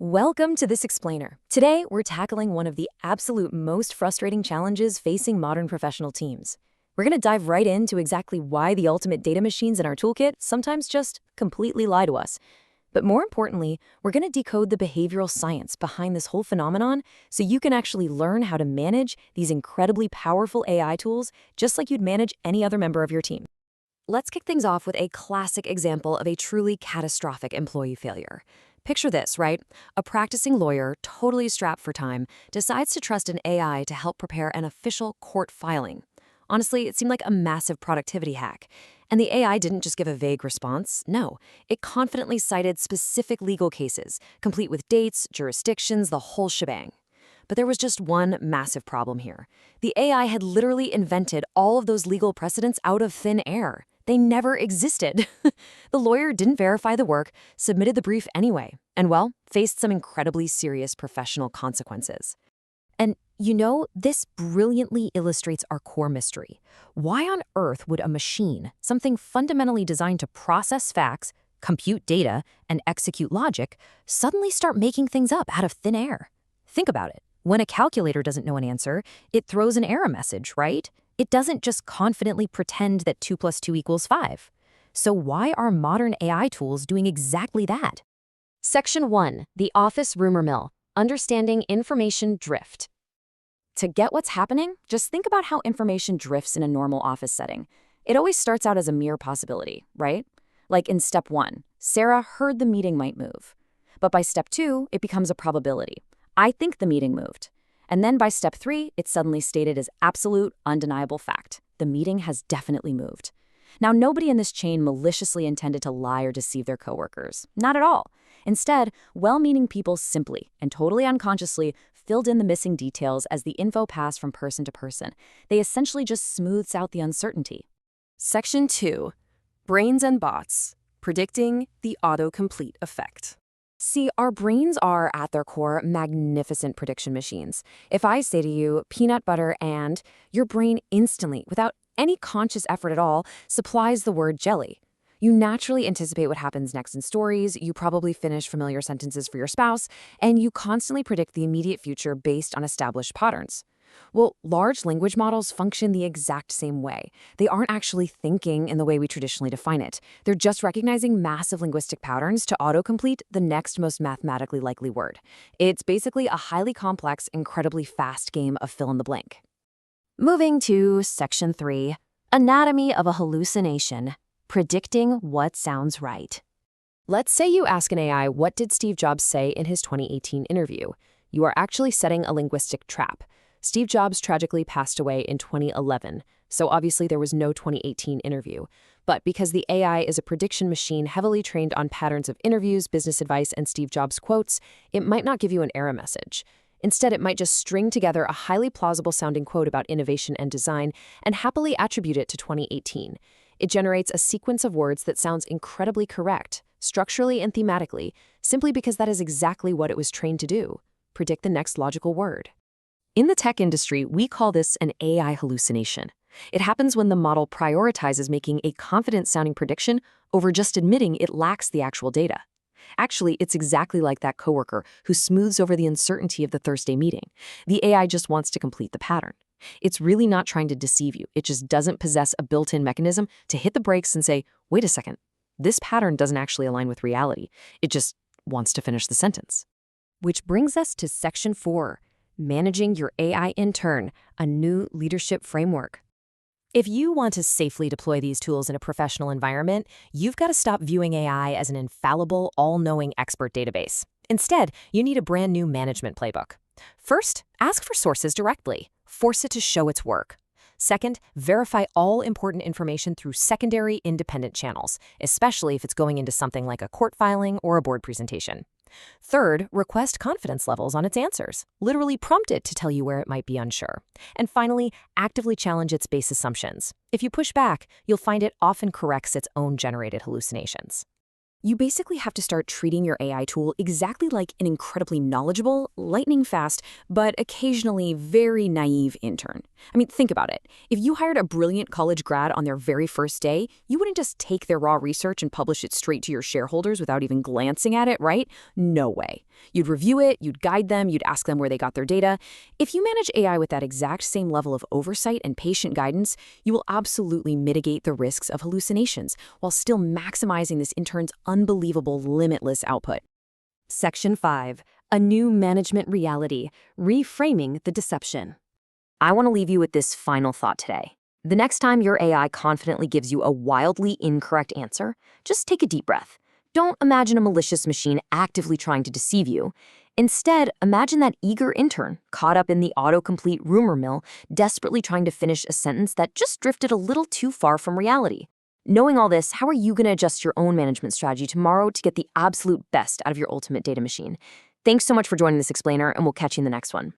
Welcome to This Explainer. Today, we're tackling one of the absolute most frustrating challenges facing modern professional teams. We're going to dive right into exactly why the ultimate data machines in our toolkit sometimes just completely lie to us. But more importantly, we're going to decode the behavioral science behind this whole phenomenon so you can actually learn how to manage these incredibly powerful AI tools just like you'd manage any other member of your team. Let's kick things off with a classic example of a truly catastrophic employee failure. Picture this, right? A practicing lawyer, totally strapped for time, decides to trust an AI to help prepare an official court filing. Honestly, it seemed like a massive productivity hack. And the AI didn't just give a vague response. No, it confidently cited specific legal cases, complete with dates, jurisdictions, the whole shebang. But there was just one massive problem here. The AI had literally invented all of those legal precedents out of thin air. They never existed. The lawyer didn't verify the work, submitted the brief anyway, and well, faced some incredibly serious professional consequences. And this brilliantly illustrates our core mystery. Why on earth would a machine, something fundamentally designed to process facts, compute data, and execute logic, suddenly start making things up out of thin air? Think about it. When a calculator doesn't know an answer, it throws an error message, right? It doesn't just confidently pretend that 2 plus 2 equals 5. So why are modern AI tools doing exactly that? Section 1. The Office Rumor Mill. Understanding Information Drift. To get what's happening, just think about how information drifts in a normal office setting. It always starts out as a mere possibility, right? Like in step 1, Sarah heard the meeting might move. But by step 2, it becomes a probability. I think the meeting moved. And then by step 3, it's suddenly stated as absolute, undeniable fact. The meeting has definitely moved. Now, nobody in this chain maliciously intended to lie or deceive their coworkers. Not at all. Instead, well-meaning people simply and totally unconsciously filled in the missing details as the info passed from person to person. They essentially just smoothed out the uncertainty. Section 2. Brains and Bots. Predicting the Autocomplete Effect. See, our brains are, at their core, magnificent prediction machines. If I say to you, peanut butter and, your brain instantly, without any conscious effort at all, supplies the word jelly. You naturally anticipate what happens next in stories, you probably finish familiar sentences for your spouse, and you constantly predict the immediate future based on established patterns. Well, large language models function the exact same way. They aren't actually thinking in the way we traditionally define it. They're just recognizing massive linguistic patterns to autocomplete the next most mathematically likely word. It's basically a highly complex, incredibly fast game of fill in the blank. Moving to Section 3, Anatomy of a Hallucination. Predicting what sounds right. Let's say you ask an AI, what did Steve Jobs say in his 2018 interview? You are actually setting a linguistic trap. Steve Jobs tragically passed away in 2011, so obviously there was no 2018 interview. But because the AI is a prediction machine heavily trained on patterns of interviews, business advice, and Steve Jobs quotes, it might not give you an error message. Instead, it might just string together a highly plausible-sounding quote about innovation and design and happily attribute it to 2018. It generates a sequence of words that sounds incredibly correct, structurally and thematically, simply because that is exactly what it was trained to do: predict the next logical word. In the tech industry, we call this an AI hallucination. It happens when the model prioritizes making a confident-sounding prediction over just admitting it lacks the actual data. Actually, it's exactly like that coworker who smooths over the uncertainty of the Thursday meeting. The AI just wants to complete the pattern. It's really not trying to deceive you. It just doesn't possess a built-in mechanism to hit the brakes and say, wait a second, this pattern doesn't actually align with reality. It just wants to finish the sentence. Which brings us to Section 4. Managing your AI intern, a new leadership framework. If you want to safely deploy these tools in a professional environment, you've got to stop viewing AI as an infallible, all-knowing expert database. Instead, you need a brand new management playbook. First, ask for sources directly. Force it to show its work. Second, verify all important information through secondary, independent channels, especially if it's going into something like a court filing or a board presentation. Third, request confidence levels on its answers. Literally prompt it to tell you where it might be unsure. And finally, actively challenge its base assumptions. If you push back, you'll find it often corrects its own generated hallucinations. You basically have to start treating your AI tool exactly like an incredibly knowledgeable, lightning-fast, but occasionally very naive intern. I mean, think about it. If you hired a brilliant college grad on their very first day, you wouldn't just take their raw research and publish it straight to your shareholders without even glancing at it, right? No way. You'd review it, you'd guide them, you'd ask them where they got their data. If you manage AI with that exact same level of oversight and patient guidance, you will absolutely mitigate the risks of hallucinations while still maximizing this intern's unbelievable limitless output. Section 5. A new management reality, reframing the deception. I want to leave you with this final thought today. The next time your AI confidently gives you a wildly incorrect answer, just take a deep breath. Don't imagine a malicious machine actively trying to deceive you. Instead, imagine that eager intern caught up in the autocomplete rumor mill, desperately trying to finish a sentence that just drifted a little too far from reality. Knowing all this, how are you going to adjust your own management strategy tomorrow to get the absolute best out of your ultimate data machine? Thanks so much for joining this explainer, and we'll catch you in the next one.